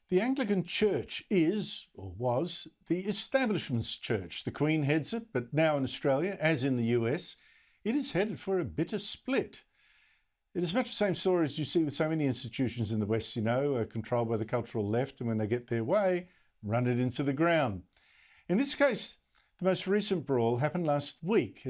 The Anglican Church is, or was, the establishment's church. The Queen heads it, but now in Australia, as in the US, it is headed for a bitter split. It is much the same story as you see with so many institutions in the West, controlled by the cultural left, and when they get their way, run it into the ground. In this case, the most recent brawl happened last week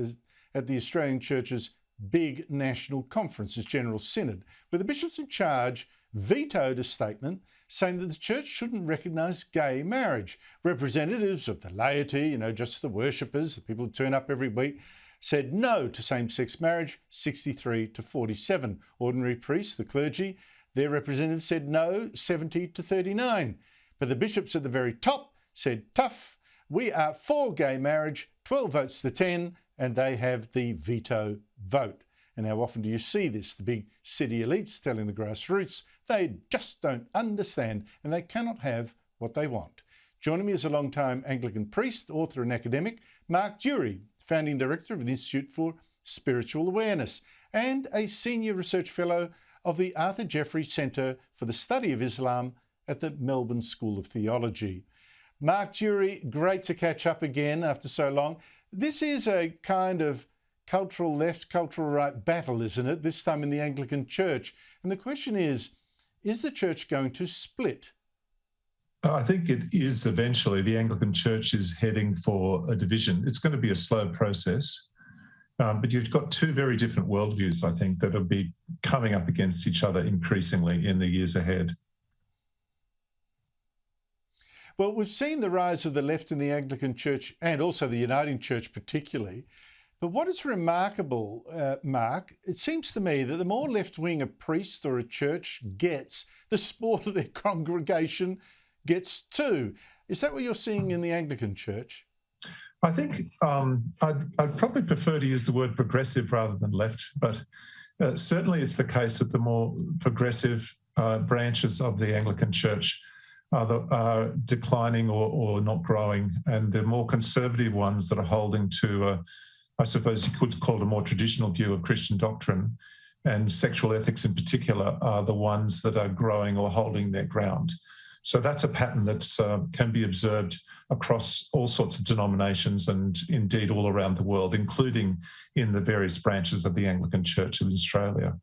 at the Australian Church's big national conference, its General Synod, where the bishops in charge vetoed a statement saying that the church shouldn't recognise gay marriage. Representatives of the laity, just the worshippers, the people who turn up every week, said no to same-sex marriage, 63 to 47. Ordinary priests, the clergy, their representatives said no, 70 to 39. But the bishops at the very top said, tough, we are for gay marriage, 12 votes to 10, and they have the veto vote. And how often do you see this? The big city elites telling the grassroots they just don't understand and they cannot have what they want. Joining me is a long-time Anglican priest, author and academic, Mark Durie, founding director of the Institute for Spiritual Awareness and a senior research fellow of the Arthur Jeffrey Centre for the Study of Islam at the Melbourne School of Theology. Mark Durie, great to catch up again after so long. This is a kind of cultural left, cultural right battle, isn't it? This time in the Anglican Church. And the question is the church going to split? I think it is eventually. The Anglican Church is heading for a division. It's going to be a slow process, but you've got two very different worldviews, I think, that will be coming up against each other increasingly in the years ahead. Well, we've seen the rise of the left in the Anglican Church and also the Uniting Church particularly. But what is remarkable, Mark, it seems to me that the more left-wing a priest or a church gets, the smaller their congregation gets too. Is that what you're seeing in the Anglican Church? I think I'd probably prefer to use the word progressive rather than left, but certainly it's the case that the more progressive branches of the Anglican Church are declining or not growing, and the more conservative ones that are holding to, I suppose you could call it a more traditional view of Christian doctrine, and sexual ethics in particular, are the ones that are growing or holding their ground. So that's a pattern that can be observed across all sorts of denominations and indeed all around the world, including in the various branches of the Anglican Church in Australia.